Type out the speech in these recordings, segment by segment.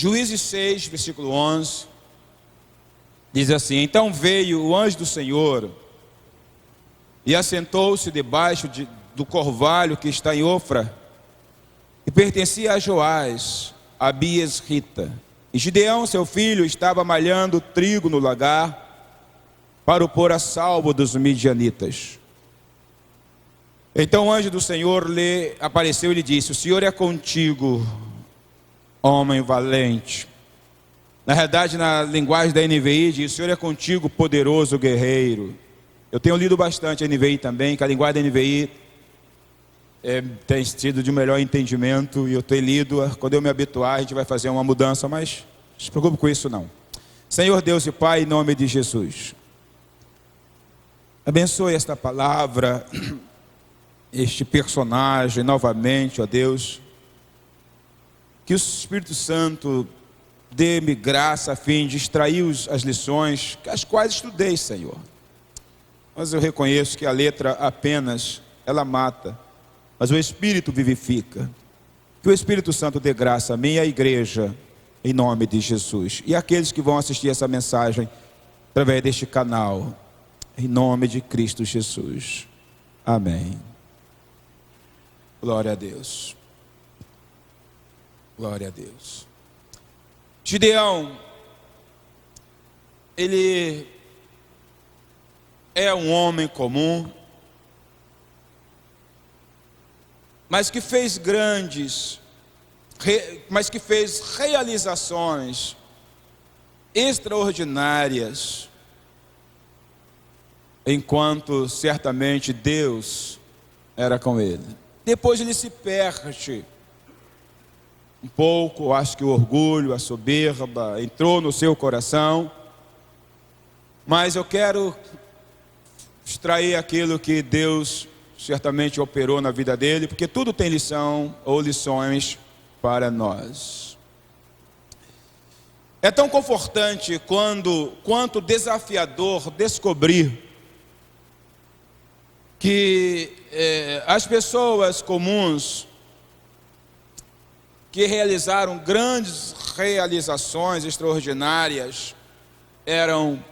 Juízes 6, versículo 11, diz assim: então veio o anjo do Senhor e assentou-se debaixo do orvalho que está em Ofra, e pertencia a Joás, a Abias Rita. E Gideão, seu filho, estava malhando trigo no lagar para o pôr a salvo dos midianitas. Então o anjo do Senhor lhe apareceu e lhe disse: o Senhor é contigo, homem valente. Na verdade, na linguagem da NVI diz: o Senhor é contigo, poderoso guerreiro. Eu tenho lido bastante a NVI também, que a linguagem da NVI tem sido de melhor entendimento, e eu tenho lido. Quando eu me habituar, a gente vai fazer uma mudança, mas não se preocupe com isso não. Senhor Deus e Pai, em nome de Jesus, abençoe esta palavra, este personagem novamente, ó Deus. Que o Espírito Santo dê-me graça a fim de extrair as lições, as quais estudei, Senhor. Mas eu reconheço que a letra apenas, ela mata, mas o Espírito vivifica. Que o Espírito Santo dê graça a mim e à igreja, em nome de Jesus. E aqueles que vão assistir essa mensagem através deste canal, em nome de Cristo Jesus. Amém. Glória a Deus. Glória a Deus. Gideão, ele é um homem comum, mas que fez realizações extraordinárias, enquanto certamente Deus era com ele. Depois ele se perde um pouco, acho que o orgulho, a soberba entrou no seu coração, mas eu quero extrair aquilo que Deus certamente operou na vida dele, porque tudo tem lição ou lições para nós. É tão confortante quanto desafiador descobrir que as pessoas comuns que realizaram grandes realizações extraordinárias eram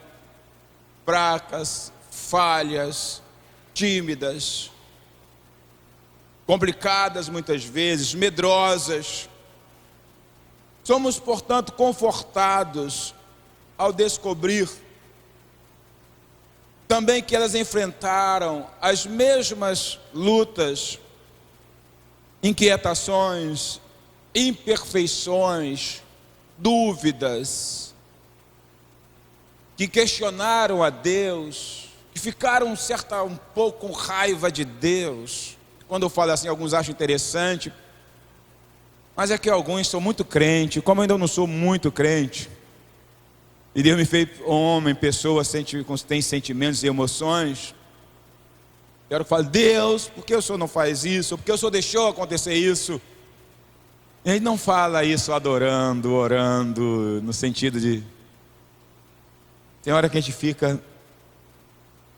fracas, falhas, tímidas, complicadas muitas vezes, medrosas. Somos, portanto, confortados ao descobrir também que elas enfrentaram as mesmas lutas, inquietações, imperfeições, dúvidas, que questionaram a Deus, que ficaram um pouco com raiva de Deus. Quando eu falo assim, alguns acham interessante, mas é que alguns são muito crentes. Como eu ainda não sou muito crente, e Deus me fez homem, pessoa, tem sentimentos e emoções, quero falar: Deus, por que o Senhor não faz isso? Por que o Senhor deixou acontecer isso? Ele não fala isso adorando, orando, no sentido de... Tem hora que a gente fica...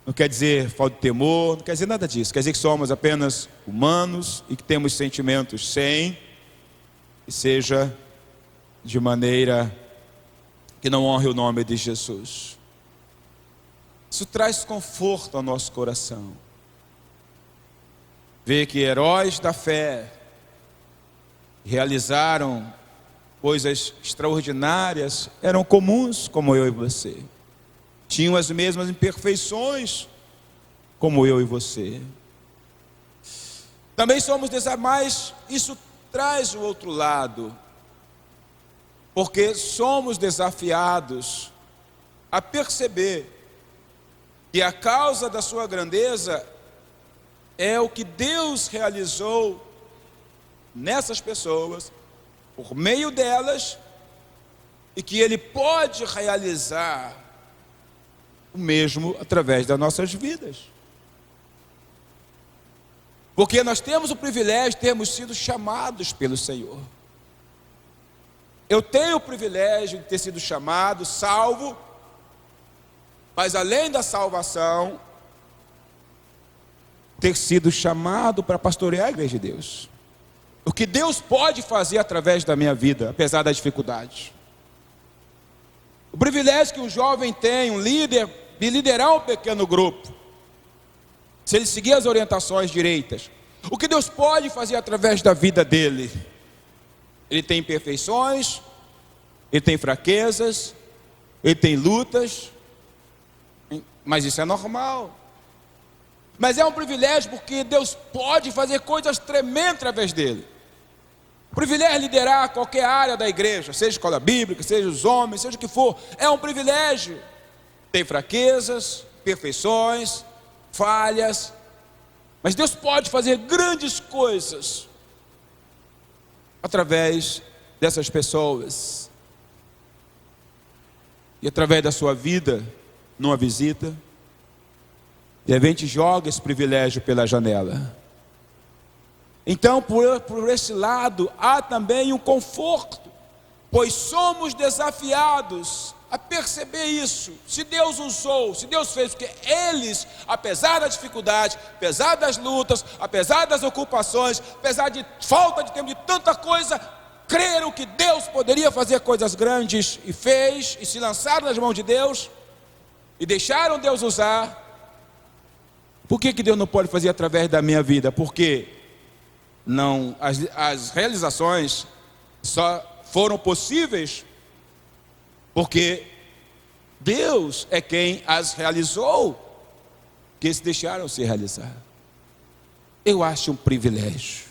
Não quer dizer falta de temor, não quer dizer nada disso. Quer dizer que somos apenas humanos e que temos sentimentos sem, e seja de maneira que não honre o nome de Jesus. Isso traz conforto ao nosso coração. Ver que heróis da fé realizaram coisas extraordinárias, eram comuns como eu e você. Tinham as mesmas imperfeições como eu e você. Também somos mas isso traz o outro lado, porque somos desafiados a perceber que a causa da sua grandeza é o que Deus realizou nessas pessoas, por meio delas, e que Ele pode realizar o mesmo através das nossas vidas. Porque nós temos o privilégio de termos sido chamados pelo Senhor. Eu tenho o privilégio de ter sido chamado, salvo, mas além da salvação, ter sido chamado para pastorear a igreja de Deus. O que Deus pode fazer através da minha vida, apesar das dificuldades. O privilégio que um jovem tem, um líder, de liderar um pequeno grupo, se ele seguir as orientações direitas. O que Deus pode fazer através da vida dele? Ele tem imperfeições, ele tem fraquezas, ele tem lutas, mas isso é normal. Mas é um privilégio porque Deus pode fazer coisas tremendas através dele. O privilégio é liderar qualquer área da igreja, seja escola bíblica, seja os homens, seja o que for, é um privilégio. Tem fraquezas, perfeições, falhas, mas Deus pode fazer grandes coisas através dessas pessoas. E através da sua vida, numa visita, de repente joga esse privilégio pela janela. Então, por esse lado, há também um conforto, pois somos desafiados a perceber isso. Se Deus usou, se Deus fez, porque eles, apesar da dificuldade, apesar das lutas, apesar das ocupações, apesar de falta de tempo, de tanta coisa, creram que Deus poderia fazer coisas grandes e fez, e se lançaram nas mãos de Deus, e deixaram Deus usar. Por que Deus não pode fazer através da minha vida? Porque não, as realizações só foram possíveis porque Deus é quem as realizou, que se deixaram se realizar. Eu acho um privilégio.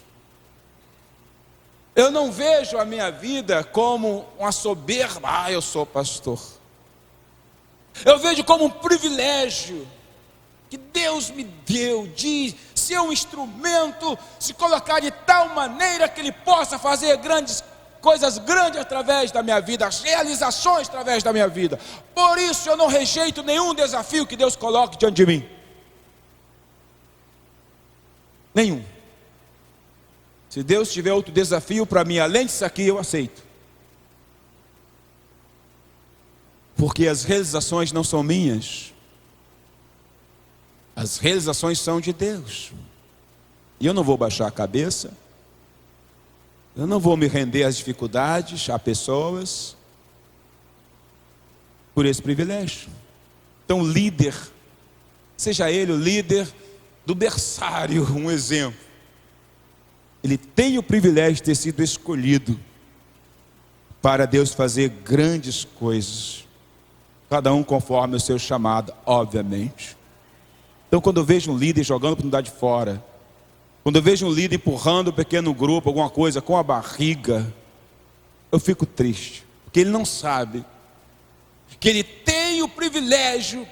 Eu não vejo a minha vida como uma soberba, eu sou pastor. Eu vejo como um privilégio que Deus me deu de ser um instrumento, se colocar de tal maneira que Ele possa fazer coisas grandes através da minha vida, as realizações através da minha vida. Por isso eu não rejeito nenhum desafio que Deus coloque diante de mim. Nenhum. Se Deus tiver outro desafio para mim, além disso aqui, eu aceito. Porque as realizações não são minhas. As realizações são de Deus. E eu não vou baixar a cabeça. Eu não vou me render às dificuldades, a pessoas, por esse privilégio. Então, líder, seja ele o líder do berçário, um exemplo. Ele tem o privilégio de ter sido escolhido para Deus fazer grandes coisas. Cada um conforme o seu chamado, obviamente. Então, quando eu vejo um líder jogando a oportunidade fora, quando eu vejo um líder empurrando um pequeno grupo, alguma coisa com a barriga, eu fico triste, porque ele não sabe que ele tem o privilégio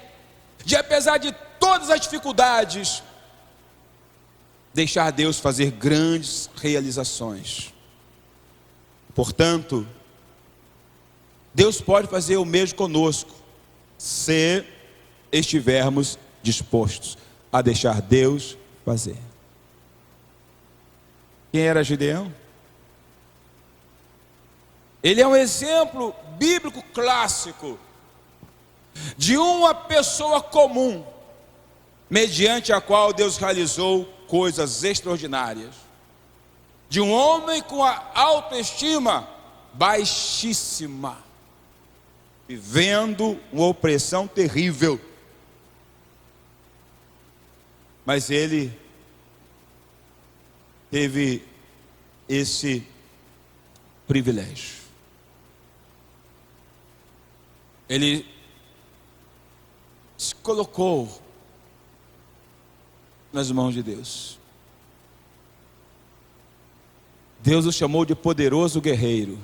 de, apesar de todas as dificuldades, deixar Deus fazer grandes realizações. Portanto, Deus pode fazer o mesmo conosco, se estivermos dispostos a deixar Deus fazer. Quem era Gideão? Ele é um exemplo bíblico clássico de uma pessoa comum, mediante a qual Deus realizou coisas extraordinárias. De um homem com a autoestima baixíssima, vivendo uma opressão terrível. Mas ele teve esse privilégio. Ele se colocou nas mãos de Deus. Deus o chamou de poderoso guerreiro.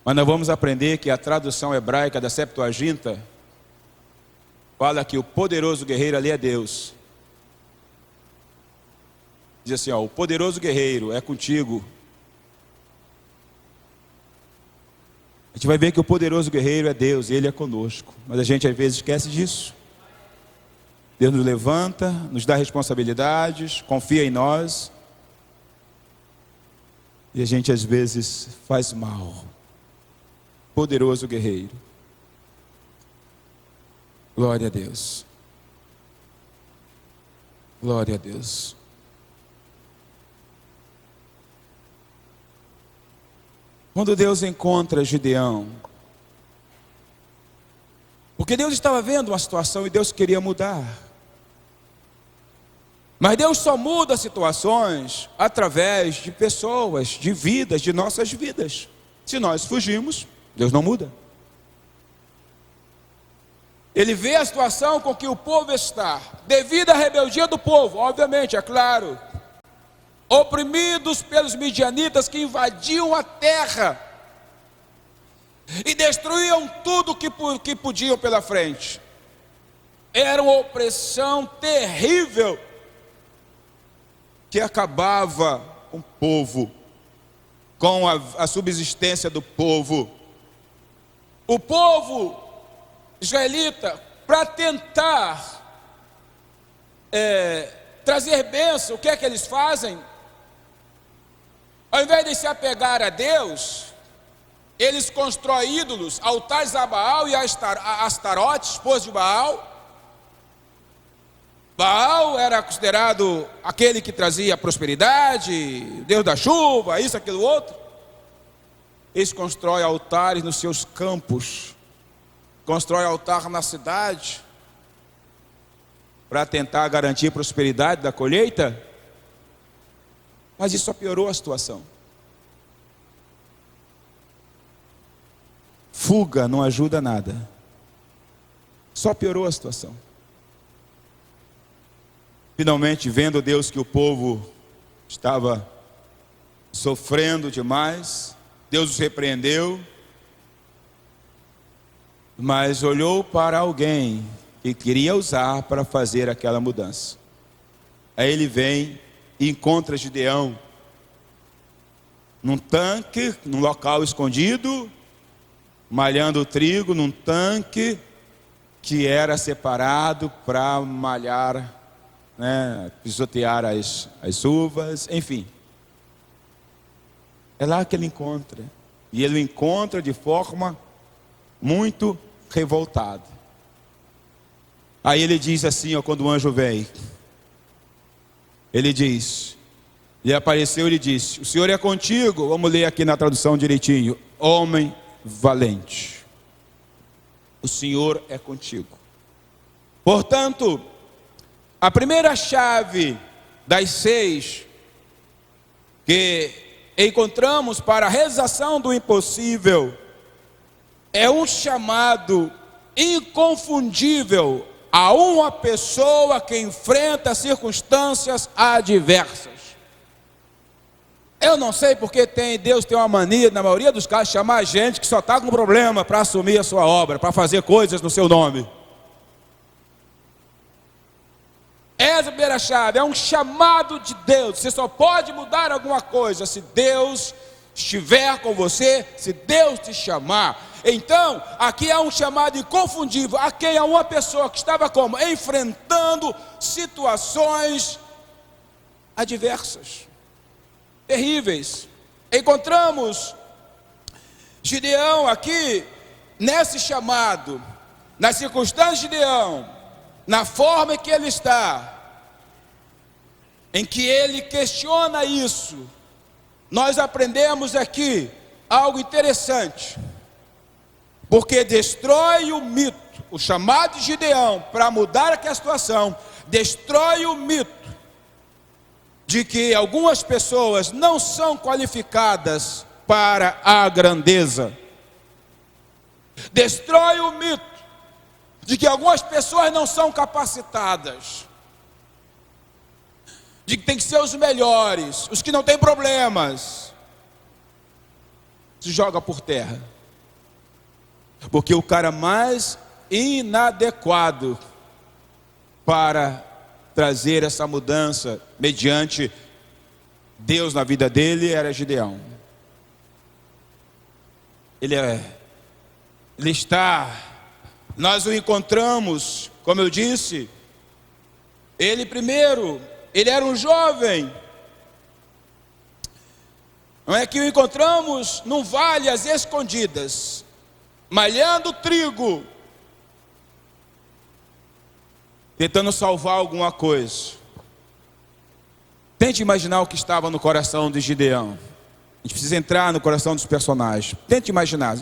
Mas nós vamos aprender que a tradução hebraica da Septuaginta fala que o poderoso guerreiro ali é Deus. Diz assim, o poderoso guerreiro é contigo. A gente vai ver que o poderoso guerreiro é Deus, e Ele é conosco. Mas a gente às vezes esquece disso. Deus nos levanta, nos dá responsabilidades, confia em nós. E a gente às vezes faz mal. Poderoso guerreiro. Glória a Deus. Glória a Deus. Quando Deus encontra Gideão, porque Deus estava vendo uma situação e Deus queria mudar. Mas Deus só muda situações através de pessoas, de vidas, de nossas vidas. Se nós fugimos, Deus não muda. Ele vê a situação com que o povo está, devido à rebeldia do povo, obviamente, é claro, oprimidos pelos midianitas que invadiam a terra e destruíam tudo que podiam pela frente. Era uma opressão terrível que acabava com o povo, com a subsistência do povo. O povo israelita, para tentar trazer bênção, o que é que eles fazem? Ao invés de se apegar a Deus, eles constroem ídolos, altares a Baal e a Astarote, esposa de Baal. Baal era considerado aquele que trazia prosperidade, Deus da chuva, isso, aquilo, outro. Eles constroem altares nos seus campos, constroem altar na cidade, para tentar garantir a prosperidade da colheita. Mas isso só piorou a situação. Fuga não ajuda nada, só piorou a situação. Finalmente, vendo Deus que o povo estava sofrendo demais, Deus os repreendeu, mas olhou para alguém que queria usar para fazer aquela mudança. Aí ele vem e encontra Gideão num tanque, num local escondido, malhando o trigo num tanque que era separado para malhar, pisotear as uvas, enfim. É lá que ele encontra. E ele o encontra de forma muito revoltada. Aí ele diz assim, quando o anjo vem, ele diz, ele apareceu e ele disse: o Senhor é contigo. Vamos ler aqui na tradução direitinho: homem valente, o Senhor é contigo. Portanto, a primeira chave das 6 que encontramos para a realização do impossível é um chamado inconfundível a uma pessoa que enfrenta circunstâncias adversas. Eu não sei porque Deus tem uma mania, na maioria dos casos, chamar gente que só está com problema para assumir a sua obra, para fazer coisas no seu nome. Essa é a primeira chave, é um chamado de Deus. Você só pode mudar alguma coisa se Deus estiver com você, se Deus te chamar. Então, aqui há um chamado inconfundível, a quem é uma pessoa que estava como? Enfrentando situações adversas, terríveis. Encontramos Gideão aqui, nesse chamado, nas circunstâncias de Gideão, na forma em que ele está, em que ele questiona isso. Nós aprendemos aqui algo interessante, porque destrói o mito, o chamado de Gideão para mudar aquela situação, destrói o mito de que algumas pessoas não são qualificadas para a grandeza, destrói o mito de que algumas pessoas não são capacitadas, de que tem que ser os melhores, os que não têm problemas. Se joga por terra, porque o cara mais inadequado para trazer essa mudança mediante Deus na vida dele era Gideão. Nós o encontramos, como eu disse, ele era um jovem, não é que o encontramos num vale às escondidas, malhando trigo, tentando salvar alguma coisa. Tente imaginar o que estava no coração de Gideão. A gente precisa entrar no coração dos personagens. Tente imaginar.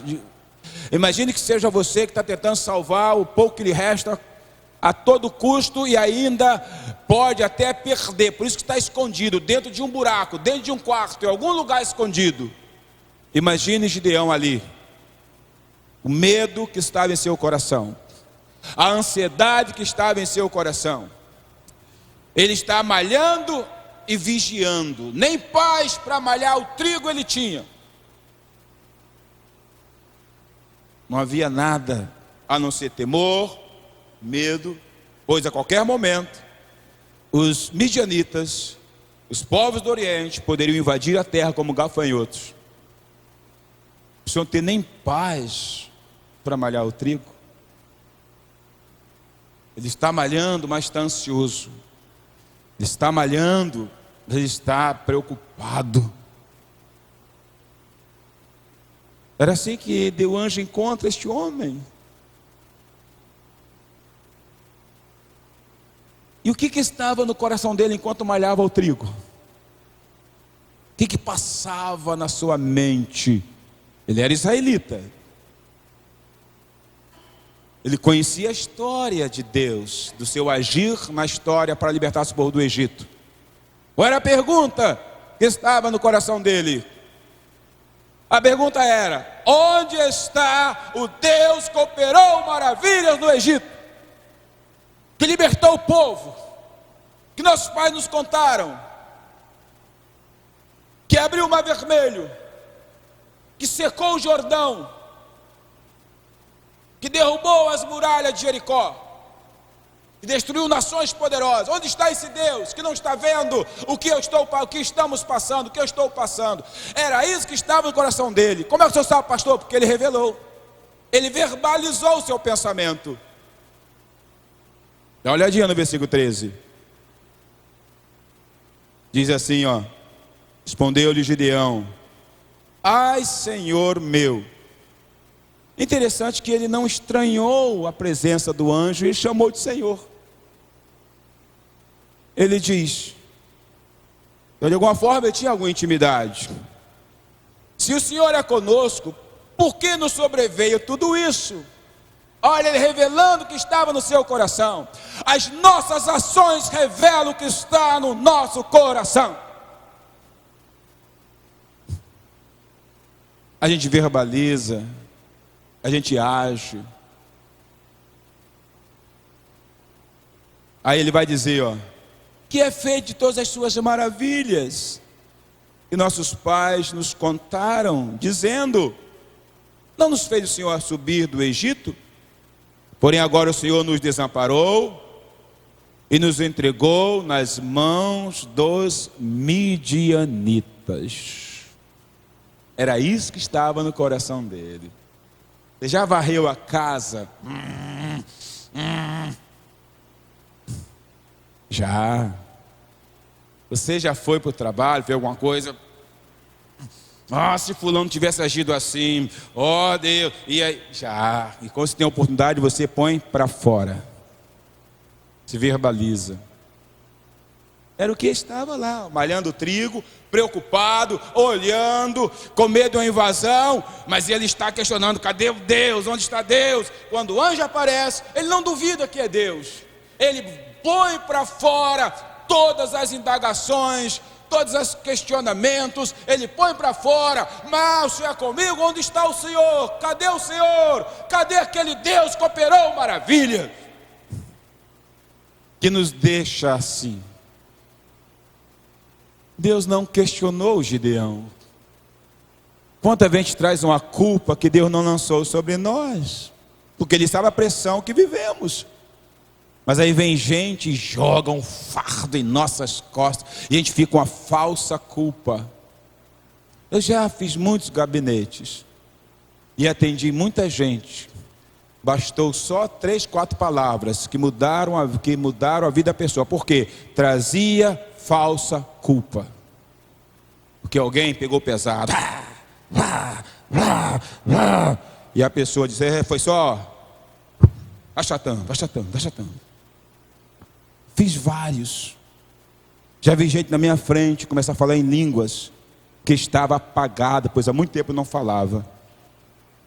Imagine que seja você que está tentando salvar o pouco que lhe resta a todo custo e ainda pode até perder. Por isso que está escondido, dentro de um buraco, dentro de um quarto, em algum lugar escondido. Imagine Gideão ali. O medo que estava em seu coração. A ansiedade que estava em seu coração. Ele está malhando e vigiando. Nem paz para malhar o trigo ele tinha. Não havia nada a não ser temor, medo, pois a qualquer momento os midianitas, os povos do Oriente, poderiam invadir a terra como gafanhotos. O Senhor não tem nem paz para malhar o trigo. Ele está malhando, mas está ansioso. Ele está malhando, mas ele está preocupado. Era assim que o anjo encontra este homem. E o que estava no coração dele enquanto malhava o trigo? O que passava na sua mente? Ele era israelita. Ele conhecia a história de Deus, do seu agir na história para libertar o povo do Egito. Qual era a pergunta que estava no coração dele? A pergunta era: onde está o Deus que operou maravilhas no Egito? Que libertou o povo? Que nossos pais nos contaram? Que abriu o mar vermelho? Que secou o Jordão? Que derrubou as muralhas de Jericó? Que destruiu nações poderosas? Onde está esse Deus que não está vendo o que estamos passando, o que eu estou passando? Era isso que estava no coração dele. Como é que o senhor sabe, pastor? Porque ele revelou. Ele verbalizou o seu pensamento. Dá uma olhadinha no versículo 13. Diz assim, ó: respondeu-lhe Gideão: ai, Senhor meu. Interessante que ele não estranhou a presença do anjo e chamou de Senhor. Ele diz, então, de alguma forma ele tinha alguma intimidade. Se o Senhor é conosco, por que nos sobreveio tudo isso? Olha, ele revelando o que estava no seu coração. As nossas ações revelam o que está no nosso coração. A gente verbaliza, a gente age. Aí ele vai dizer, ó: que é feito de todas as suas maravilhas que nossos pais nos contaram, dizendo: não nos fez o Senhor subir do Egito? Porém agora o Senhor nos desamparou e nos entregou nas mãos dos midianitas. Era isso que estava no coração dele. Ele já varreu a casa? Já. Você já foi para o trabalho, fez alguma coisa? Se fulano tivesse agido assim, Deus, e aí, já. E quando você tem a oportunidade, você põe para fora. Se verbaliza. Era o que estava lá, malhando trigo, preocupado, olhando, com medo de uma invasão, mas ele está questionando: cadê Deus? Onde está Deus? Quando o anjo aparece, ele não duvida que é Deus. Ele põe para fora todas as indagações, todos os questionamentos, ele põe para fora. Mas o Senhor é comigo, onde está o Senhor? Cadê o Senhor? Cadê aquele Deus que operou maravilha? Que nos deixa assim. Deus não questionou Gideão. Quanta gente traz uma culpa que Deus não lançou sobre nós, porque Ele sabe a pressão que vivemos. Mas aí vem gente e joga um fardo em nossas costas, e a gente fica com a falsa culpa. Eu já fiz muitos gabinetes e atendi muita gente. Bastou só 3, 4 palavras que mudaram a vida da pessoa. Por quê? Trazia falsa culpa. Porque alguém pegou pesado. E a pessoa diz: foi só achatando. Fiz vários. Já vi gente na minha frente começar a falar em línguas, porque estava apagada, pois há muito tempo não falava,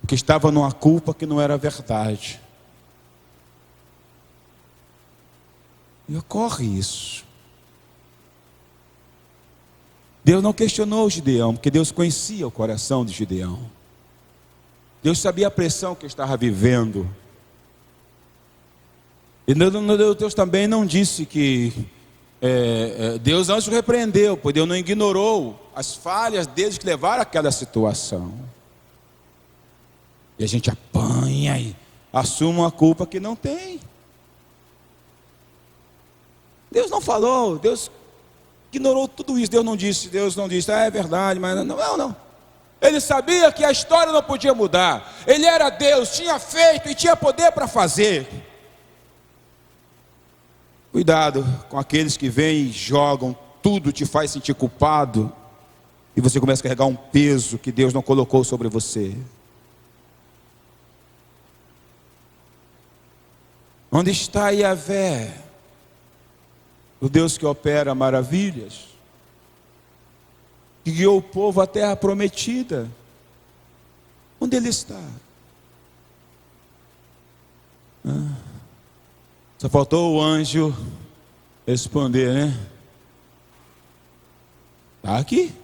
porque estava numa culpa que não era verdade. E ocorre isso. Deus não questionou Gideão, porque Deus conhecia o coração de Gideão. Deus sabia a pressão que estava vivendo. E Deus também não disse que Deus antes o repreendeu, pois Deus não ignorou as falhas deles que levaram àquela situação. E a gente apanha e assume uma culpa que não tem. Deus não falou, Deus ignorou tudo isso, Deus não disse, é verdade, mas não. Ele sabia que a história não podia mudar. Ele era Deus, tinha feito e tinha poder para fazer. Cuidado com aqueles que vêm e jogam tudo, te faz sentir culpado, e você começa a carregar um peso que Deus não colocou sobre você. Onde está Yahvé, o Deus que opera maravilhas, que guiou o povo à terra prometida? Onde Ele está? Só faltou o anjo responder, né? Está aqui,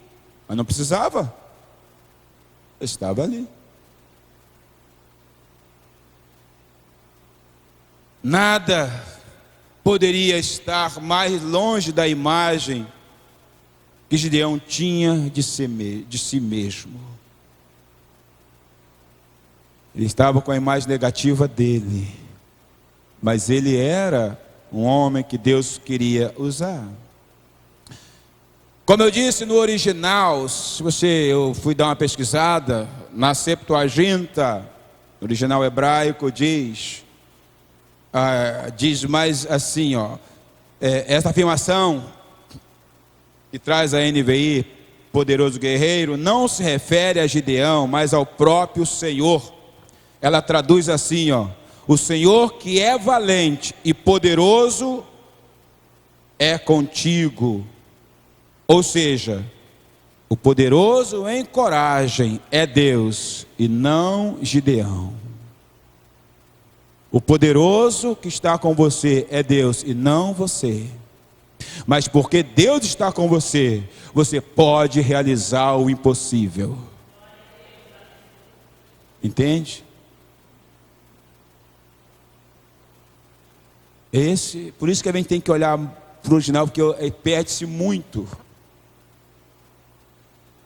mas não precisava. Estava ali. Nada poderia estar mais longe da imagem que Gideão tinha de si mesmo. Ele estava com a imagem negativa dele, mas ele era um homem que Deus queria usar. Como eu disse no original, eu fui dar uma pesquisada, na Septuaginta, no original hebraico diz mais assim, essa afirmação que traz a NVI, poderoso guerreiro, não se refere a Gideão, mas ao próprio Senhor. Ela traduz assim, o Senhor que é valente e poderoso é contigo. Ou seja, o poderoso em coragem é Deus e não Gideão. O poderoso que está com você é Deus e não você. Mas porque Deus está com você, você pode realizar o impossível. Entende? Por isso que a gente tem que olhar para o original, porque perde-se muito.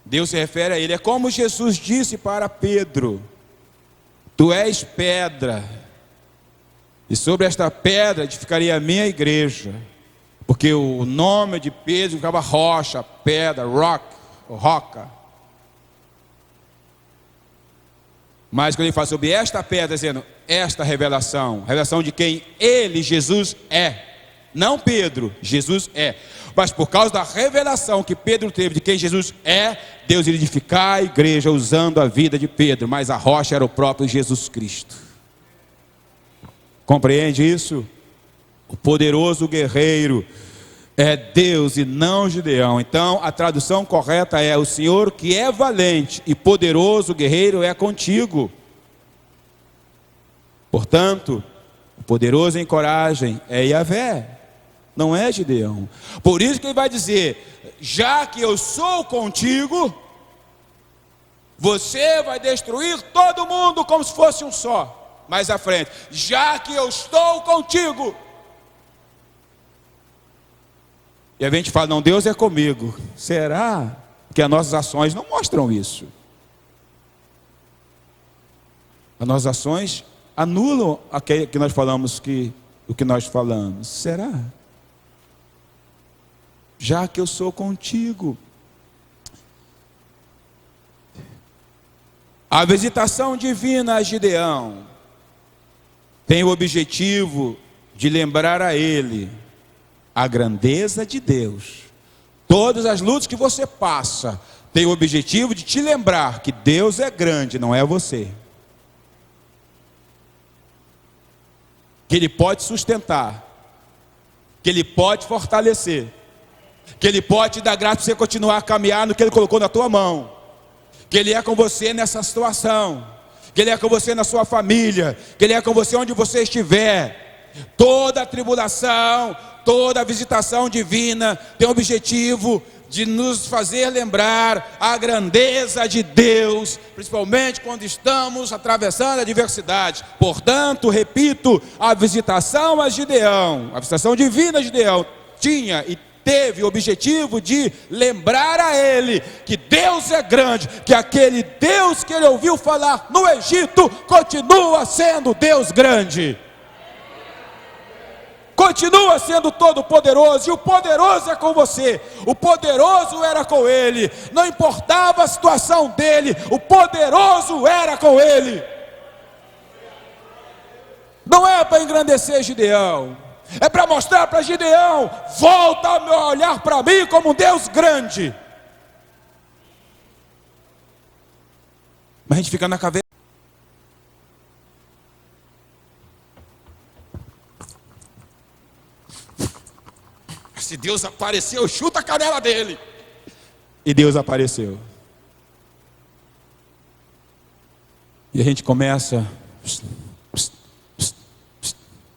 Deus se refere a ele, é como Jesus disse para Pedro: tu és pedra, e sobre esta pedra edificaria a minha igreja. Porque o nome de Pedro ficava rocha, pedra, roca. Mas quando ele fala sobre esta pedra, dizendo, esta revelação de quem ele, Jesus, é. Não Pedro, Jesus é. Mas por causa da revelação que Pedro teve de quem Jesus é, Deus iria edificar a igreja usando a vida de Pedro. Mas a rocha era o próprio Jesus Cristo. Compreende isso? O poderoso guerreiro é Deus e não Gideão. Então a tradução correta é: o Senhor que é valente e poderoso guerreiro é contigo. Portanto, o poderoso em coragem é Yahvé, não é Gideão. Por isso que ele vai dizer: já que eu sou contigo, você vai destruir todo mundo como se fosse um só. Mais à frente, já que eu estou contigo. E a gente fala, não, Deus é comigo. Será que as nossas ações não mostram isso? As nossas ações anulam aquilo que nós falamos, o que nós falamos. Será? Já que eu sou contigo. A visitação divina a Gideão tem o objetivo de lembrar a ele a grandeza de Deus. Todas as lutas que você passa têm o objetivo de te lembrar que Deus é grande, não é você. Que Ele pode sustentar, que Ele pode fortalecer, que Ele pode te dar graça para você continuar a caminhar no que Ele colocou na tua mão, que Ele é com você nessa situação, que Ele é com você na sua família, que Ele é com você onde você estiver. Toda tribulação, toda visitação divina tem o objetivo de nos fazer lembrar a grandeza de Deus, principalmente quando estamos atravessando a adversidade. Portanto, repito, a visitação a Gideão, a visitação divina a Gideão, tinha e teve o objetivo de lembrar a ele que Deus é grande, que aquele Deus que ele ouviu falar no Egito continua sendo Deus grande, continua sendo todo poderoso, e o poderoso é com você, o poderoso era com ele, não importava a situação dele, o poderoso era com ele. Não é para engrandecer Gideão, é para mostrar para Gideão: volta a olhar para mim como um Deus grande. Mas a gente fica na cabeça. Se Deus apareceu, chuta a canela dele. E Deus apareceu. E a gente começa,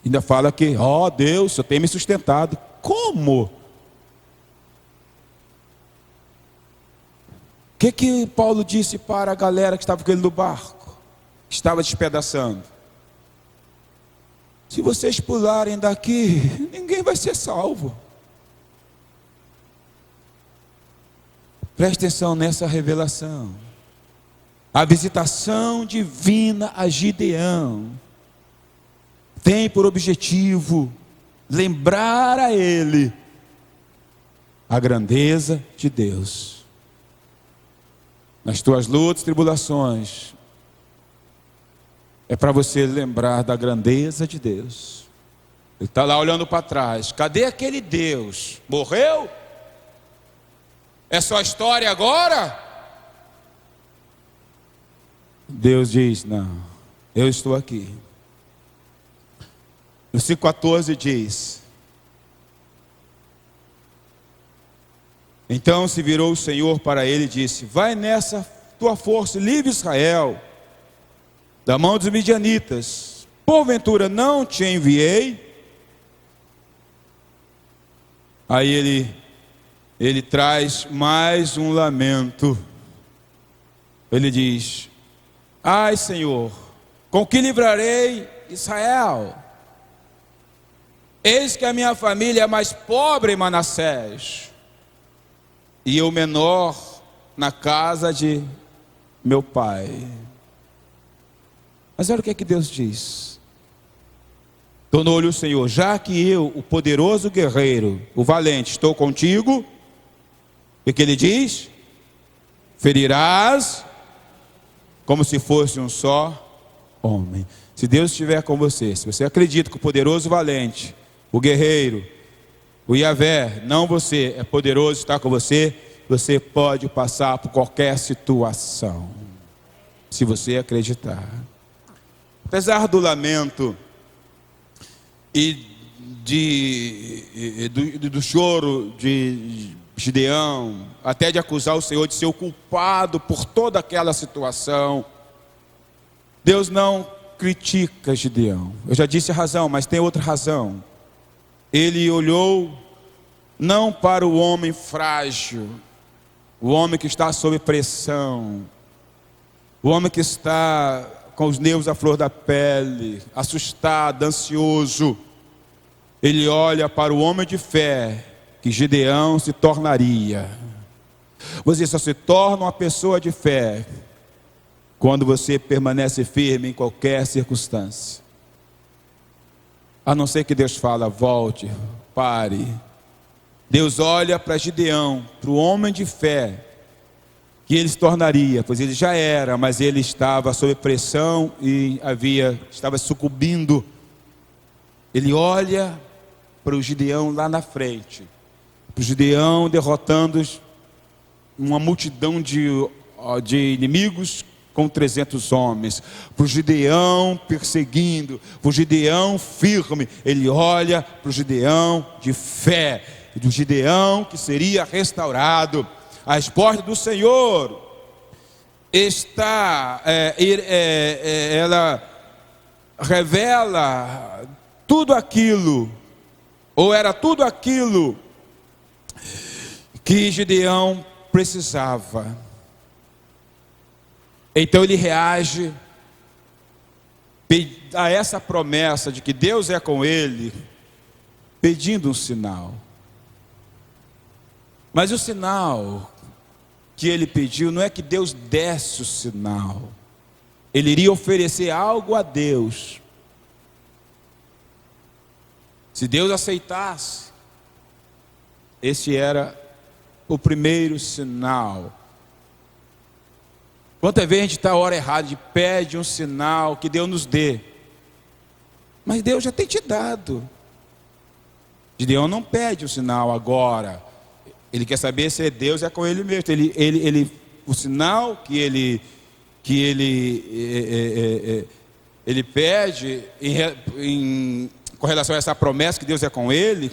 ainda fala que, ó Deus, o Senhor tem me sustentado. Como? O que Paulo disse para a galera que estava com ele no barco, que estava despedaçando? Se vocês pularem daqui, ninguém vai ser salvo. Preste atenção nessa revelação. A visitação divina a Gideão tem por objetivo lembrar a ele a grandeza de Deus. Nas tuas lutas e tribulações, é para você lembrar da grandeza de Deus. Ele está lá olhando para trás. Cadê aquele Deus? Morreu? É só história agora? Deus diz: não, eu estou aqui. No versículo 14 diz: então se virou o Senhor para ele e disse: vai nessa tua força e livre Israel da mão dos midianitas. Porventura não te enviei? Aí ele traz mais um lamento. Ele diz: ai Senhor, com que livrarei Israel? Eis que a minha família é mais pobre em Manassés, e eu menor na casa de meu pai. Mas olha o que é que Deus diz. Tornou-lhe o Senhor: já que eu, o poderoso guerreiro, o valente, estou contigo, o que ele diz? Ferirás como se fosse um só homem. Se Deus estiver com você, se você acredita que o poderoso valente, o guerreiro, o Yahvé, não você, é poderoso, está com você, você pode passar por qualquer situação, se você acreditar. Apesar do lamento e do choro de Gideão, até de acusar o Senhor de ser o culpado por toda aquela situação, Deus não critica Gideão. Eu já disse a razão, mas tem outra razão. Ele olhou não para o homem frágil, o homem que está sob pressão, o homem que está com os nervos à flor da pele, assustado, ansioso. Ele olha para o homem de fé que Gideão se tornaria. Você só se torna uma pessoa de fé quando você permanece firme em qualquer circunstância. A não ser que Deus fala: volte, pare. Deus olha para Gideão, para o homem de fé que ele se tornaria, pois ele já era, mas ele estava sob pressão e estava sucumbindo. Ele olha para o Gideão lá na frente, para o Gideão derrotando uma multidão de inimigos com 300 homens, para o Gideão perseguindo, para o Gideão firme. Ele olha para o Gideão de fé, do Gideão que seria restaurado. A resposta do Senhor ela revela tudo aquilo, ou era tudo aquilo que Gideão precisava. Então ele reage a essa promessa de que Deus é com ele, pedindo um sinal. Mas o sinal que ele pediu não é que Deus desse o sinal. Ele iria oferecer algo a Deus. Se Deus aceitasse, esse era o primeiro sinal. Quantas vezes a gente está a hora errada e pede um sinal que Deus nos dê, mas Deus já tem te dado. Gideão não pede o sinal agora. Ele quer saber se Deus é com ele mesmo. O sinal que ele pede com relação a essa promessa que Deus é com ele,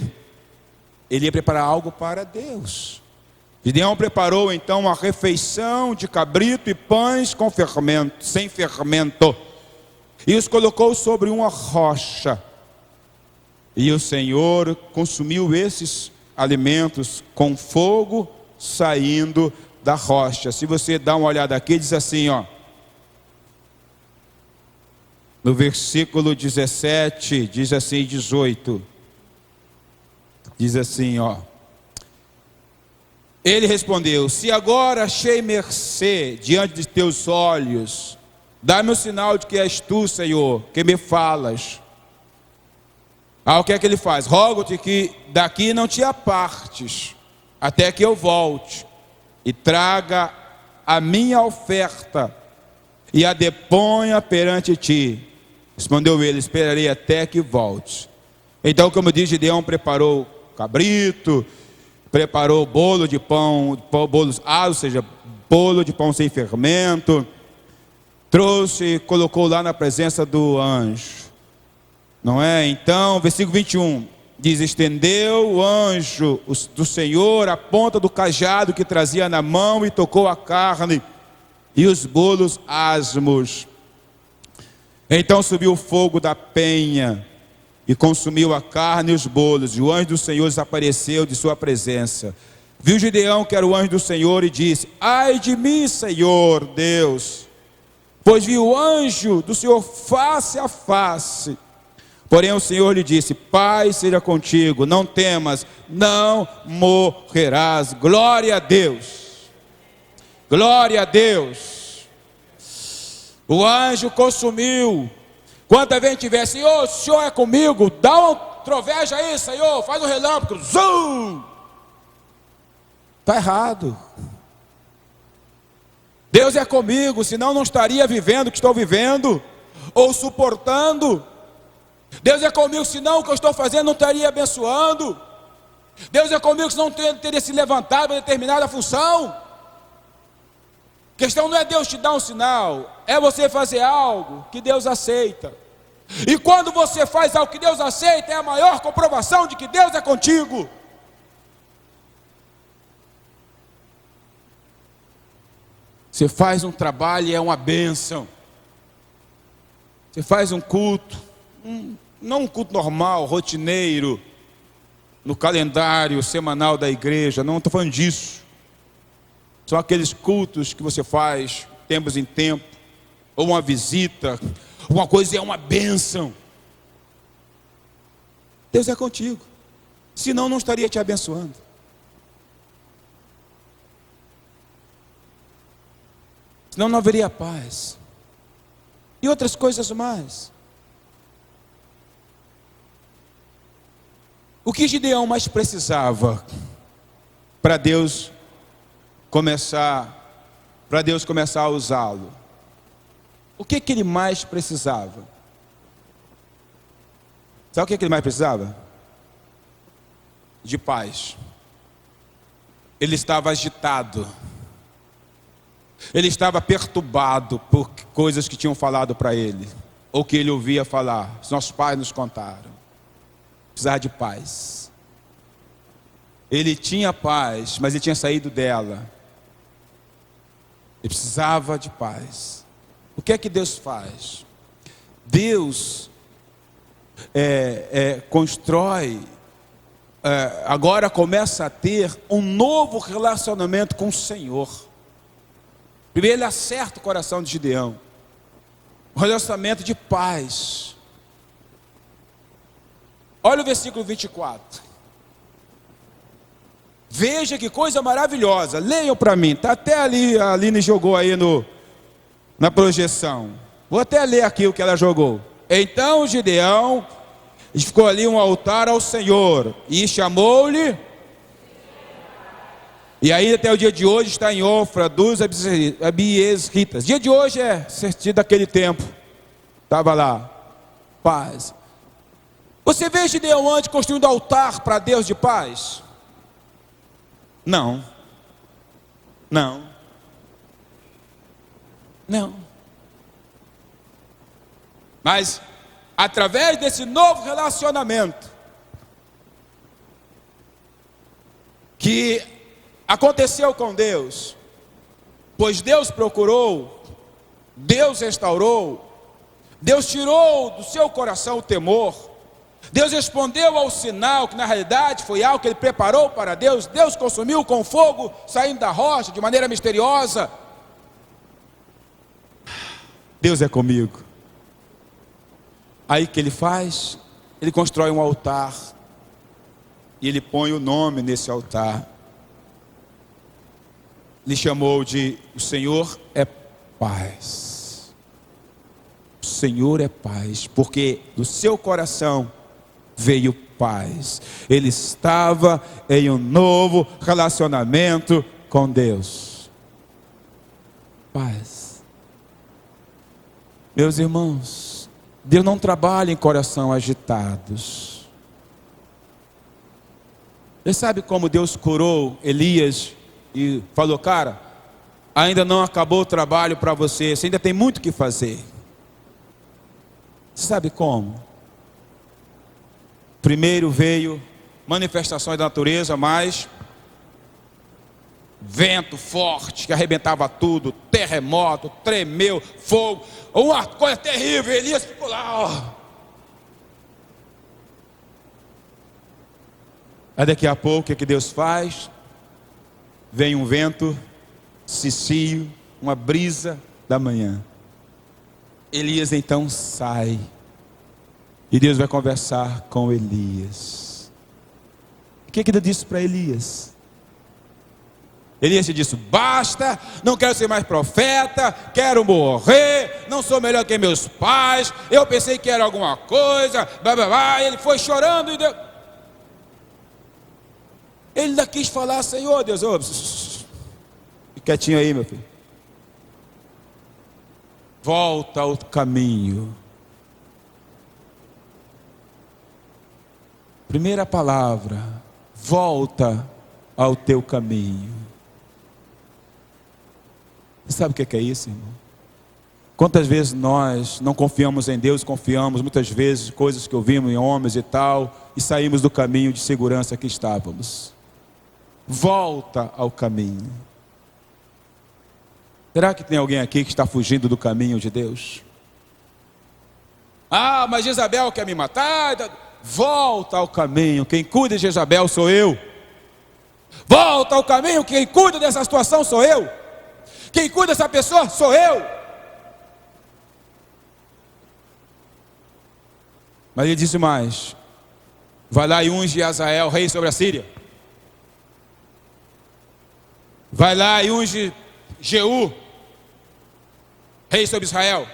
ele ia preparar algo para Deus. Gideão preparou então uma refeição de cabrito e pães sem fermento, e os colocou sobre uma rocha. E o Senhor consumiu esses alimentos com fogo saindo da rocha. Se você dá uma olhada aqui, diz assim, no versículo 17, diz assim, 18, diz assim, ele respondeu: se agora achei mercê diante de teus olhos, dá-me o sinal de que és tu, Senhor, que me falas. O que é que ele faz? Rogo-te que daqui não te apartes, até que eu volte e traga a minha oferta e a deponha perante ti. Respondeu ele: esperarei até que volte. Então, como diz, Gideão preparou cabrito, preparou bolo de pão, ou seja, bolo de pão sem fermento, trouxe e colocou lá na presença do anjo. Não é? Então, versículo 21, diz: estendeu o anjo do Senhor a ponta do cajado que trazia na mão e tocou a carne e os bolos asmos. Então subiu o fogo da penha e consumiu a carne e os bolos, e o anjo do Senhor desapareceu de sua presença. Viu Gideão que era o anjo do Senhor e disse: ai de mim, Senhor Deus, pois vi o anjo do Senhor face a face. Porém o Senhor lhe disse: paz seja contigo, não temas, não morrerás. Glória a Deus, glória a Deus. O anjo consumiu. Quanta vez tiver: Senhor, o Senhor é comigo, dá uma troveja aí, Senhor, faz um relâmpago, zum! Está errado. Deus é comigo, senão não estaria vivendo o que estou vivendo, ou suportando. Deus é comigo, senão o que eu estou fazendo não estaria abençoando. Deus é comigo, senão não teria se levantado para determinada função. A questão não é Deus te dar um sinal, é você fazer algo que Deus aceita. E quando você faz algo que Deus aceita, é a maior comprovação de que Deus é contigo. Você faz um trabalho e é uma bênção. Você faz um culto, não um culto normal, rotineiro, no calendário semanal da igreja, não estou falando disso. São aqueles cultos que você faz tempos em tempo, ou uma visita, uma coisa é uma bênção. Deus é contigo, senão não estaria te abençoando. Senão não haveria paz. E outras coisas mais. O que Gideão mais precisava para Deus começar a usá-lo? O que ele mais precisava? Sabe o que ele mais precisava? De paz. Ele estava agitado. Ele estava perturbado por coisas que tinham falado para ele, ou que ele ouvia falar. Os nossos pais nos contaram. Precisava de paz. Ele tinha paz, mas ele tinha saído dela. Ele precisava de paz. O que é que Deus faz? Deus constrói, agora começa a ter um novo relacionamento com o Senhor. Primeiro ele acerta o coração de Gideão, um relacionamento de paz. Olha o versículo 24. Veja que coisa maravilhosa. Leiam para mim. Está até ali, a Aline jogou aí na projeção. Vou até ler aqui o que ela jogou. Então Gideão ficou ali um altar ao Senhor e chamou-lhe. E ainda até o dia de hoje está em Ofra dos Abiezritas. Dia de hoje é certinho daquele tempo. Estava lá. Paz. Você vê Gideão antes construindo altar para Deus de paz? Não. Não. Não. Mas, através desse novo relacionamento, que aconteceu com Deus, pois Deus procurou, Deus restaurou, Deus tirou do seu coração o temor, Deus respondeu ao sinal, que na realidade foi algo que ele preparou para Deus. Deus consumiu com fogo, saindo da rocha de maneira misteriosa. Deus é comigo. Aí o que ele faz? Ele constrói um altar. E ele põe o nome nesse altar. Ele chamou de: o Senhor é paz. O Senhor é paz, porque do seu coração veio paz. Ele estava em um novo relacionamento com Deus. Paz. Meus irmãos, Deus não trabalha em coração agitados. Você sabe como Deus curou Elias e falou: cara, ainda não acabou o trabalho para você, você ainda tem muito o que fazer. Você sabe como? Primeiro veio manifestações da natureza, mas vento forte que arrebentava tudo, terremoto, tremeu, fogo, uma coisa terrível. Elias ficou lá, ó. Aí daqui a pouco o que Deus faz? Vem um vento cicio, uma brisa da manhã. Elias então sai. E Deus vai conversar com Elias. O que Deus disse para Elias? Elias disse: basta, não quero ser mais profeta, quero morrer, não sou melhor que meus pais, eu pensei que era alguma coisa, blá, blá, blá. Ele foi chorando e Deus... Ele ainda quis falar: Senhor Deus, fique quietinho aí, meu filho. Volta ao caminho. Primeira palavra: volta ao teu caminho. Você sabe o que é isso, irmão? Quantas vezes nós não confiamos em Deus, confiamos muitas vezes em coisas que ouvimos em homens e tal, e saímos do caminho de segurança que estávamos. Volta ao caminho. Será que tem alguém aqui que está fugindo do caminho de Deus? Ah, mas Jezabel quer me matar. Volta ao caminho. Quem cuida de Jezabel sou eu. Volta ao caminho. Quem cuida dessa situação sou eu. Quem cuida dessa pessoa sou eu. Mas ele disse mais: vai lá e unge Azael, rei sobre a Síria. Vai lá e unge Jeú, rei sobre Israel.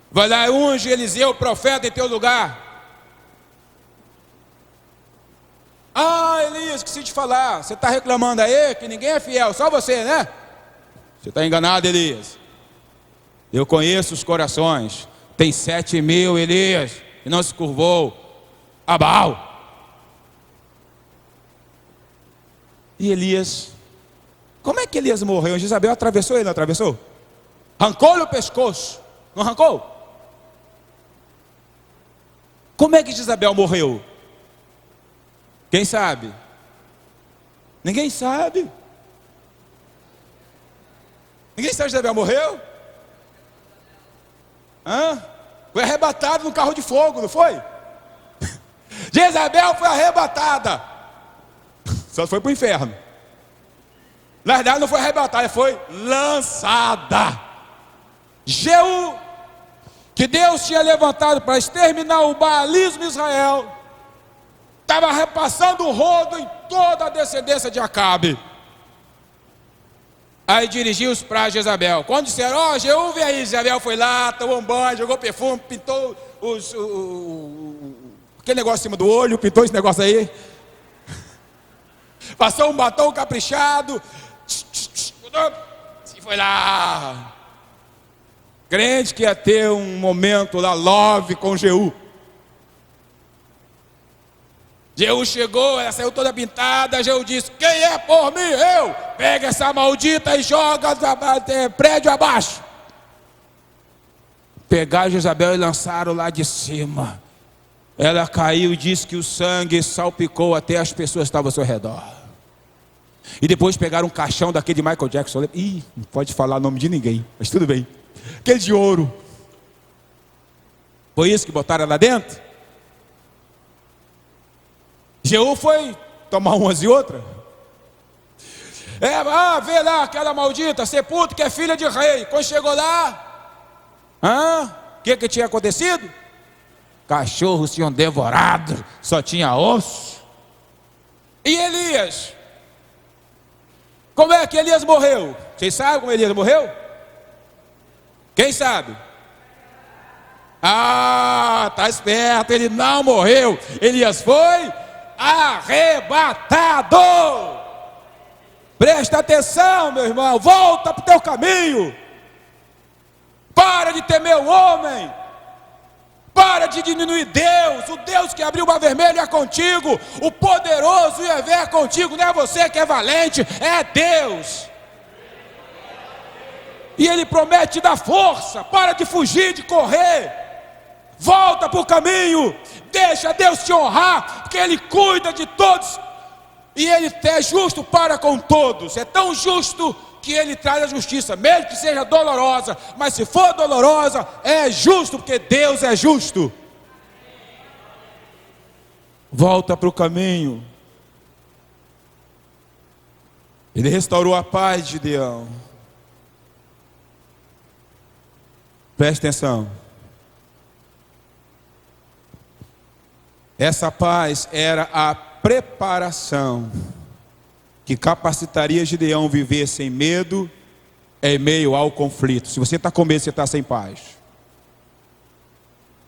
Vai lá e unge Eliseu, profeta, em teu lugar. Ah, Elias, esqueci de falar. Você está reclamando aí que ninguém é fiel, só você, né? Você está enganado, Elias. Eu conheço os corações. Tem 7.000, Elias, que não se curvou a Baal. E Elias, como é que Elias morreu? Jezabel atravessou ele, não atravessou? Arrancou-lhe o pescoço, não arrancou? Como é que Jezabel morreu? Quem sabe? Ninguém sabe. Ninguém sabe se Jezabel morreu? Foi arrebatado no carro de fogo, não foi? Jezabel foi arrebatada. Só foi para o inferno. Na verdade não foi arrebatada, foi lançada. Jeú, que Deus tinha levantado para exterminar o baalismo em Israel, estava repassando o rodo em toda a descendência de Acabe. Aí dirigiu-os para Jezabel. Quando disseram, Jeú, vem aí, Jezabel foi lá, tomou um banho, jogou perfume, pintou aquele negócio em cima do olho, pintou esse negócio aí, passou um batom caprichado, e foi lá. Crente que ia ter um momento lá, love com Jeú. Jeú chegou, ela saiu toda pintada. Jeú disse, quem é por mim? Eu. Pega essa maldita e joga prédio abaixo. Pegaram Jezabel e lançaram lá de cima. Ela caiu e disse que o sangue salpicou até as pessoas que estavam ao seu redor. E depois pegaram um caixão daquele de Michael Jackson. Ih, não pode falar o nome de ninguém, mas tudo bem. Aquele de ouro. Foi isso que botaram lá dentro? Jeú foi tomar umas e outras. Vê lá aquela maldita sepulta que é filha de rei. Quando chegou lá, o que tinha acontecido? Cachorros tinham devorado, só tinha osso. E Elias? Como é que Elias morreu? Vocês sabem como Elias morreu? Quem sabe? Tá esperto, ele não morreu. Elias foi arrebatado. Presta atenção, meu irmão, volta para o teu caminho. Para de temer o homem. Para de diminuir Deus. O Deus que abriu o mar vermelho é contigo. O poderoso Yahvé é contigo. Não é você que é valente, é Deus. E Ele promete te dar força. Para de fugir, de correr. Volta para o caminho. Deixa Deus te honrar, porque Ele cuida de todos. E Ele é justo para com todos. É tão justo que Ele traz a justiça, mesmo que seja dolorosa. Mas se for dolorosa, é justo, porque Deus é justo. Volta para o caminho. Ele restaurou a paz de Gideão. Preste atenção. Essa paz era a preparação que capacitaria Gideão a viver sem medo em meio ao conflito. Se você está com medo, você está sem paz.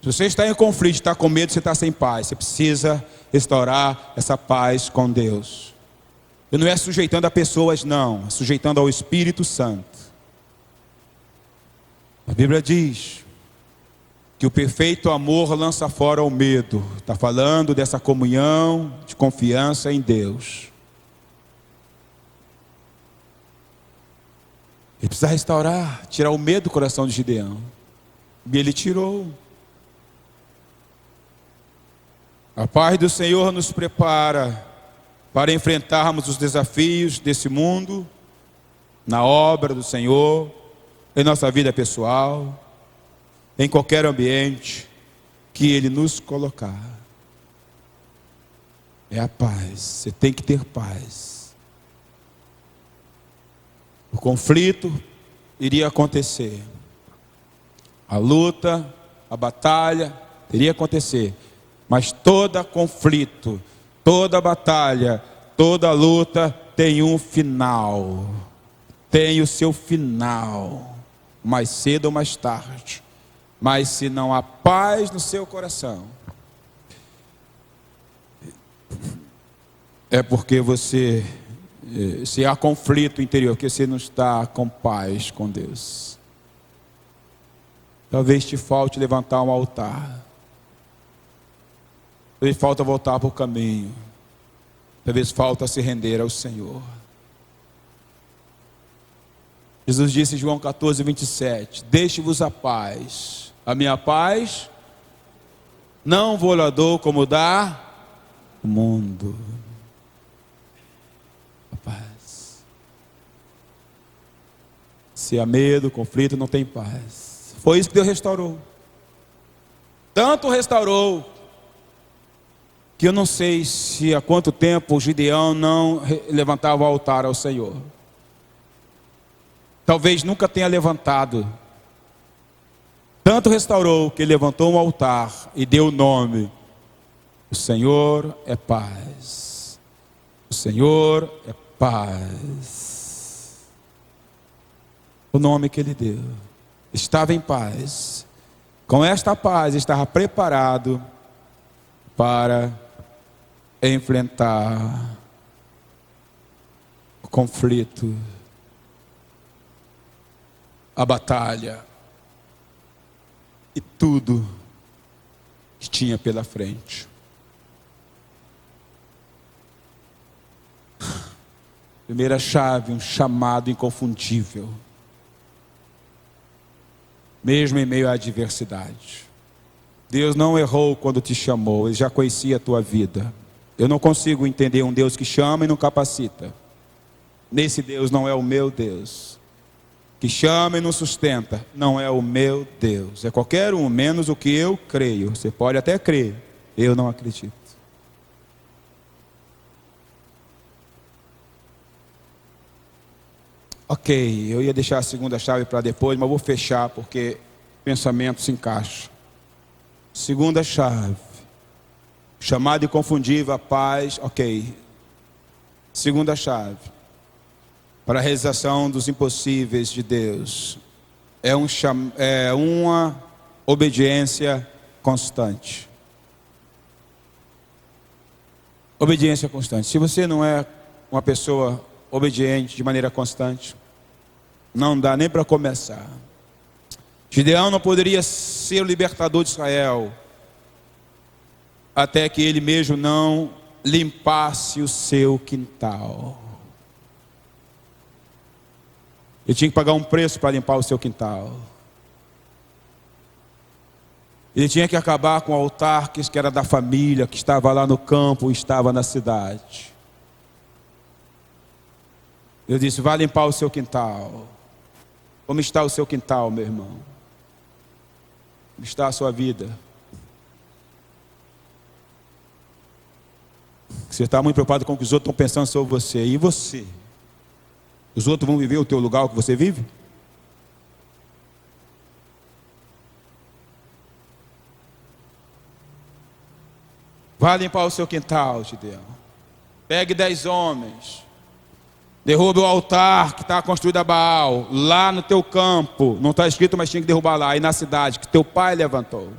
Se você está em conflito, está com medo, você está sem paz. Você precisa restaurar essa paz com Deus. E não é sujeitando a pessoas, não. É sujeitando ao Espírito Santo. A Bíblia diz que o perfeito amor lança fora o medo. Está falando dessa comunhão de confiança em Deus. Ele precisa restaurar, tirar o medo do coração de Gideão. E ele tirou. A paz do Senhor nos prepara para enfrentarmos os desafios desse mundo, na obra do Senhor, em nossa vida pessoal, em qualquer ambiente que Ele nos colocar. É a paz. Você tem que ter paz. O conflito iria acontecer. A luta, a batalha iria acontecer. Mas todo conflito, toda batalha, toda luta tem um final. Tem o seu final. Mais cedo ou mais tarde. Mas se não há paz no seu coração, é porque você, se há conflito interior, porque você não está com paz com Deus. Talvez te falte levantar um altar. Talvez falta voltar para o caminho. Talvez falta se render ao Senhor. Jesus disse em João 14, 27, deixe-vos a paz. A minha paz não vou lá dou como dá o mundo. Se há medo, conflito, não tem paz. Foi isso que Deus restaurou. Tanto restaurou, que eu não sei se há quanto tempo Gideão não levantava o altar ao Senhor. Talvez nunca tenha levantado. Tanto restaurou que ele levantou um altar e deu o nome: o Senhor é paz. O Senhor é paz. O nome que ele deu. Estava em paz. Com esta paz estava preparado para enfrentar o conflito, a batalha e tudo que tinha pela frente. Primeira chave, um chamado inconfundível, mesmo em meio à adversidade. Deus não errou quando te chamou, Ele já conhecia a tua vida. Eu não consigo entender um Deus que chama e não capacita. Nesse Deus não é o meu Deus. Que chama e não sustenta, não é o meu Deus. É qualquer um, menos o que eu creio. Você pode até crer, eu não acredito. Ok, eu ia deixar a segunda chave para depois, mas vou fechar porque o pensamento se encaixa. Segunda chave, chamado inconfundível, a paz, ok. Segunda chave, para a realização dos impossíveis de Deus, é uma obediência constante. Obediência constante. Se você não é uma pessoa obediente de maneira constante, não dá nem para começar. Gideão não poderia ser o libertador de Israel até que ele mesmo não limpasse o seu quintal. Ele tinha que pagar um preço para limpar o seu quintal. Ele tinha que acabar com o altar que era da família, que estava lá no campo, estava na cidade. Eu disse: vá limpar o seu quintal. Como está o seu quintal, meu irmão? Como está a sua vida? Você está muito preocupado com o que os outros estão pensando sobre você. E você? Os outros vão viver o teu lugar, o que você vive? Vá limpar o seu quintal, Gideão. Pegue 10 homens. Derrube o altar que está construído a Baal, lá no teu campo. Não está escrito, mas tinha que derrubar lá. E na cidade que teu pai levantou.